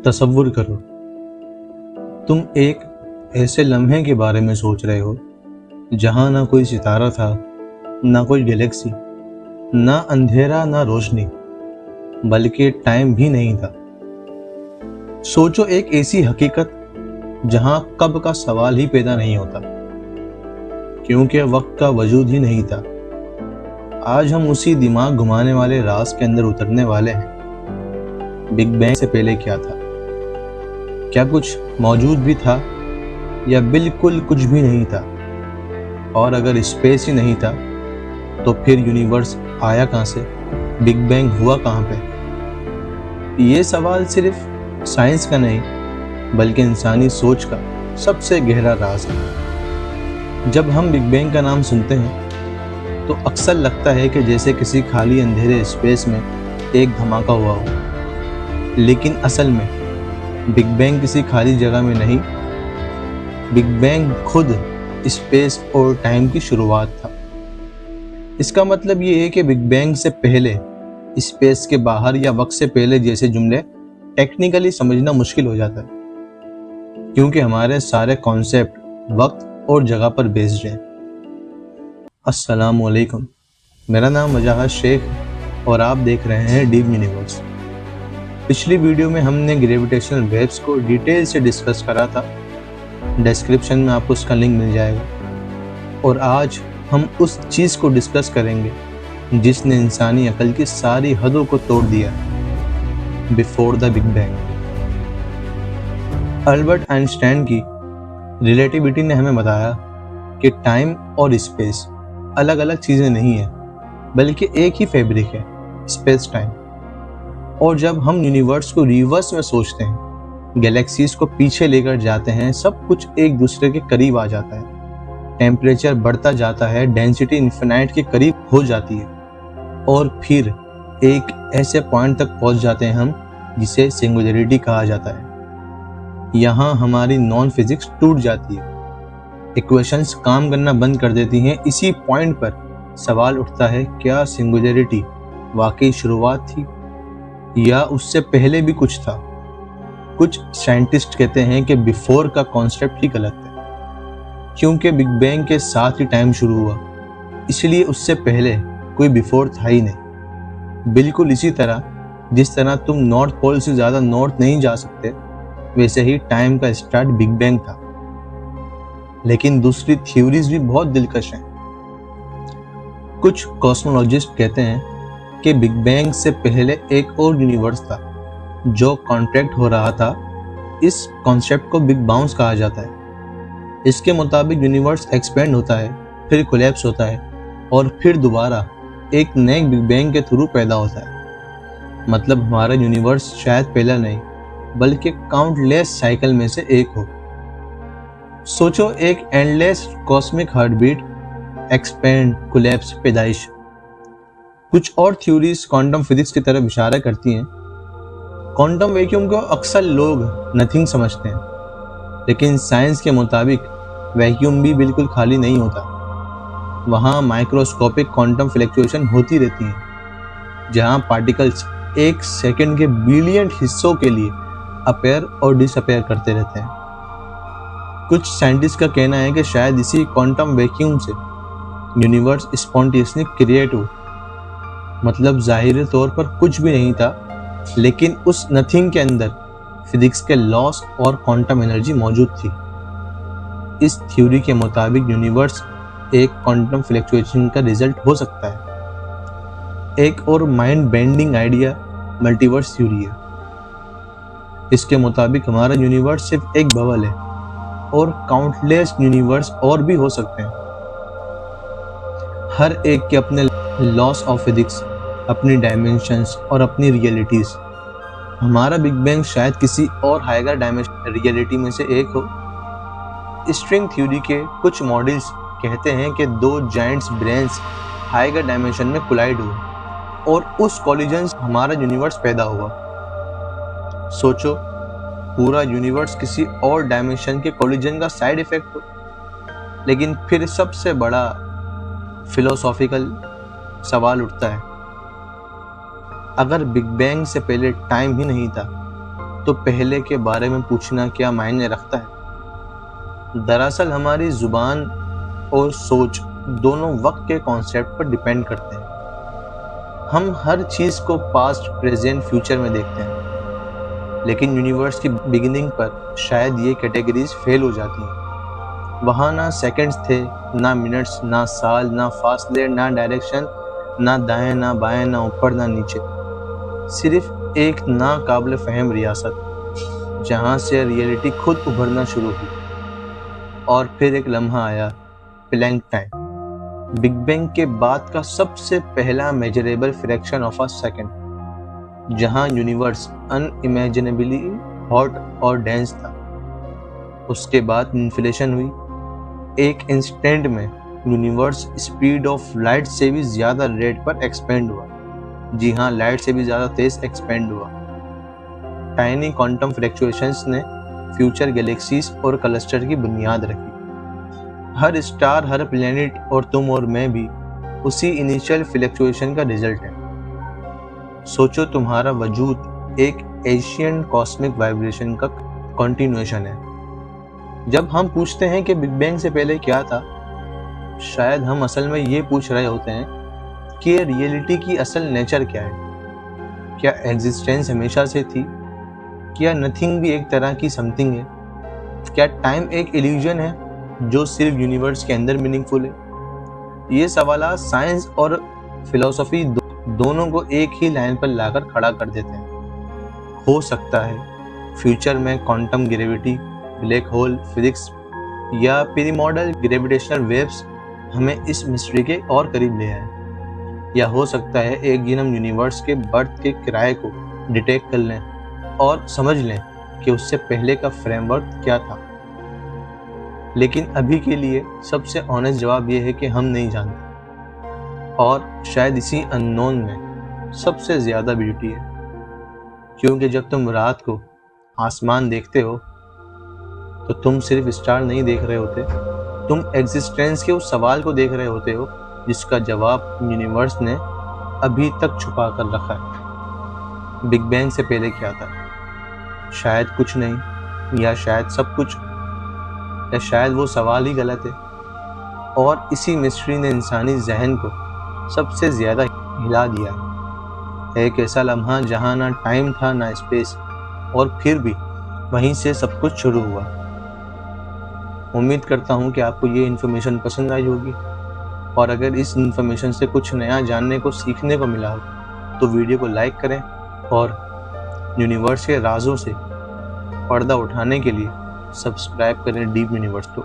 तसव्वुर करो, तुम एक ऐसे लम्हे के बारे में सोच रहे हो जहां ना कोई सितारा था, ना कोई गैलेक्सी, ना अंधेरा ना रोशनी, बल्कि टाइम भी नहीं था। सोचो एक ऐसी हकीकत जहां कब का सवाल ही पैदा नहीं होता, क्योंकि वक्त का वजूद ही नहीं था। आज हम उसी दिमाग घुमाने वाले राज के अंदर उतरने वाले हैं। बिग बैंग से पहले क्या था? क्या कुछ मौजूद भी था या बिल्कुल कुछ भी नहीं था? और अगर स्पेस ही नहीं था तो फिर यूनिवर्स आया कहां से? बिग बैंग हुआ कहां पे? ये सवाल सिर्फ साइंस का नहीं बल्कि इंसानी सोच का सबसे गहरा राज है। जब हम बिग बैंग का नाम सुनते हैं तो अक्सर लगता है कि जैसे किसी खाली अंधेरे स्पेस में एक धमाका हुआ हो, लेकिन असल में बिग बैंग किसी खाली जगह में नहीं, बिग बैंग खुद स्पेस और टाइम की शुरुआत था। इसका मतलब ये है कि बिग बैंग से पहले, स्पेस के बाहर या वक्त से पहले जैसे जुमले टेक्निकली समझना मुश्किल हो जाता है, क्योंकि हमारे सारे कॉन्सेप्ट वक्त और जगह पर बेस्ड हैं। अस्सलाम वालेकुम, मेरा नाम वजाहत शेख है और आप देख रहे हैं डीप यूनिवर्स। पिछली वीडियो में हमने ग्रेविटेशनल वेव्स को डिटेल से डिस्कस करा था, डिस्क्रिप्शन में आपको उसका लिंक मिल जाएगा। और आज हम उस चीज़ को डिस्कस करेंगे जिसने इंसानी अकल की सारी हदों को तोड़ दिया, before the big bang. Albert Einstein की रिलेटिविटी ने हमें बताया कि टाइम और स्पेस अलग अलग चीज़ें नहीं है, बल्कि एक ही फैब्रिक है, स्पेस टाइम। और जब हम यूनिवर्स को रिवर्स में सोचते हैं, गैलेक्सीज को पीछे लेकर जाते हैं, सब कुछ एक दूसरे के करीब आ जाता है, टेम्परेचर बढ़ता जाता है, डेंसिटी इन्फिनाइट के करीब हो जाती है, और फिर एक ऐसे पॉइंट तक पहुंच जाते हैं हम जिसे सिंगुलरिटी कहा जाता है। यहाँ हमारी नॉन फिजिक्स टूट जाती है, इक्वेशंस काम करना बंद कर देती हैं। इसी पॉइंट पर सवाल उठता है, क्या सिंगुलरिटी वाकई शुरुआत थी या उससे पहले भी कुछ था? कुछ साइंटिस्ट कहते हैं कि बिफोर का कॉन्सेप्ट ही गलत है, क्योंकि बिग बैंग के साथ ही टाइम शुरू हुआ, इसलिए उससे पहले कोई बिफोर था ही नहीं। बिल्कुल इसी तरह जिस तरह तुम नॉर्थ पोल से ज़्यादा नॉर्थ नहीं जा सकते, वैसे ही टाइम का स्टार्ट बिग बैंग था। लेकिन दूसरी थ्योरीज भी बहुत दिलकश हैं। कुछ कॉस्मोलॉजिस्ट कहते हैं कि बिग बैंग से पहले एक और यूनिवर्स था जो कॉन्ट्रैक्ट हो रहा था। इस कॉन्सेप्ट को बिग बाउंस कहा जाता है। इसके मुताबिक यूनिवर्स एक्सपेंड होता है, फिर कोलैप्स होता है और फिर दोबारा एक नए बिग बैंग के थ्रू पैदा होता है। मतलब हमारा यूनिवर्स शायद पहला नहीं बल्कि काउंटलेस साइकिल में से एक हो। सोचो एक endless cosmic heartbeat, expand, collapse, पैदाइश। कुछ और थ्योरीज क्वांटम फिजिक्स की तरफ इशारा करती हैं। क्वांटम वैक्यूम को अक्सर लोग नथिंग समझते हैं, लेकिन साइंस के मुताबिक वैक्यूम भी बिल्कुल खाली नहीं होता। वहाँ माइक्रोस्कोपिक क्वांटम फ्लक्चुएशन होती रहती हैं, जहाँ पार्टिकल्स एक सेकंड के बिलियन हिस्सों के लिए अपेयर और डिसअपेयर करते रहते हैं। कुछ साइंटिस्ट का कहना है कि शायद इसी क्वांटम वैक्यूम से यूनिवर्स स्पॉन्टेनियसली क्रिएट हो। मतलब जाहिर तौर पर कुछ भी नहीं था, लेकिन उस नथिंग के अंदर फिजिक्स के लॉस और क्वांटम एनर्जी मौजूद थी। इस थ्योरी के मुताबिक यूनिवर्स एक क्वांटम फ्लक्चुएशन का रिजल्ट हो सकता है। एक और mind bending idea multiverse theory है। इसके मुताबिक हमारा यूनिवर्स सिर्फ एक बबल है और काउंटलेस यूनिवर्स और भी हो सकते हैं, हर एक के अपने लॉस ऑफ फिजिक्स, अपनी डायमेंशंस और अपनी रियलिटीज। हमारा बिग बैंग शायद किसी और हायर डायमेंशन रियलिटी में से एक हो। स्ट्रिंग थ्योरी के कुछ मॉडल्स कहते हैं कि दो जायंट्स ब्रेन्स हायर डायमेंशन में कोलाइड हुए और उस कोलिजन से हमारा यूनिवर्स पैदा हुआ। सोचो पूरा यूनिवर्स किसी और डायमेंशन के कोलिजन का साइड इफेक्ट हो। लेकिन फिर सबसे बड़ा फिलोसॉफिकल सवाल उठता है, अगर बिग बैंग से पहले टाइम ही नहीं था तो पहले के बारे में पूछना क्या मायने रखता है? दरअसल हमारी जुबान और सोच दोनों वक्त के कॉन्सेप्ट पर डिपेंड करते हैं। हम हर चीज को पास्ट, प्रेजेंट, फ्यूचर में देखते हैं, लेकिन यूनिवर्स की बिगिनिंग पर शायद ये कैटेगरीज फेल हो जाती हैं। वहाँ ना सेकंड्स थे, ना मिनट्स, ना साल, ना फासले, ना डायरेक्शन, ना दाएं ना बाएं, ना ऊपर ना नीचे। सिर्फ एक नाकाबिल फहम रियासत, जहाँ से रियलिटी खुद उभरना शुरू हुई। और फिर एक लम्हा आया, प्लैंक टाइम, बिग बैंग के बाद का सबसे पहला measurable fraction of a second, जहां यूनिवर्स अनइमेजिनेबली हॉट और डेंस था। उसके बाद इन्फ्लेशन हुई। एक इंस्टेंट में यूनिवर्स स्पीड ऑफ लाइट से भी ज्यादा रेट पर एक्सपेंड हुआ। जी हाँ, लाइट से भी ज्यादा तेज एक्सपेंड हुआ। टाइनी क्वांटम फ्लक्चुएशंस ने फ्यूचर गैलेक्सीज और क्लस्टर की बुनियाद रखी। हर स्टार, हर प्लेनेट और तुम और मैं भी उसी इनिशियल फ्लक्चुएशन का रिजल्ट है। सोचो, तुम्हारा वजूद एक एशियन कॉस्मिक वाइब्रेशन का कंटिन्यूएशन है। जब हम पूछते हैं कि बिग बैंग से पहले क्या था, शायद हम असल में ये पूछ रहे होते हैं कि रियलिटी की असल नेचर क्या है। क्या एग्जिस्टेंस हमेशा से थी? क्या नथिंग भी एक तरह की समथिंग है? क्या टाइम एक इल्यूजन है जो सिर्फ यूनिवर्स के अंदर मीनिंगफुल है? ये सवाल साइंस और फिलॉसफी दोनों को एक ही लाइन पर लाकर खड़ा कर देते हैं। हो सकता है फ्यूचर में quantum gravity, black hole physics या प्रीमॉर्डल ग्रेविटेशनल वेव्स हमें इस मिस्ट्री के और करीब ले आए। या हो सकता है एक दिन हम यूनिवर्स के बर्थ के किराए को डिटेक्ट कर लें और समझ लें कि उससे पहले का फ्रेमवर्क क्या था। लेकिन अभी के लिए सबसे ऑनेस्ट जवाब यह है कि हम नहीं जानते, और शायद इसी अननोन में सबसे ज्यादा ब्यूटी है। क्योंकि जब तुम रात को आसमान देखते हो तो तुम सिर्फ स्टार नहीं देख रहे होते, तुम एग्जिस्टेंस के उस सवाल को देख रहे होते हो जिसका जवाब यूनिवर्स ने अभी तक छुपा कर रखा है। बिग बैंग से पहले क्या था? शायद कुछ नहीं, या शायद सब कुछ, या शायद वो सवाल ही गलत है। और इसी मिस्ट्री ने इंसानी जहन को सबसे ज्यादा हिला दिया है। एक ऐसा लम्हा जहां ना टाइम था ना स्पेस, और फिर भी वहीं से सब कुछ शुरू हुआ। उम्मीद करता हूं कि आपको ये इन्फॉर्मेशन पसंद आई होगी, और अगर इस इन्फॉर्मेशन से कुछ नया जानने को, सीखने को मिला हो तो वीडियो को लाइक करें, और यूनिवर्स के राजों से पर्दा उठाने के लिए सब्सक्राइब करें डीप यूनिवर्स को।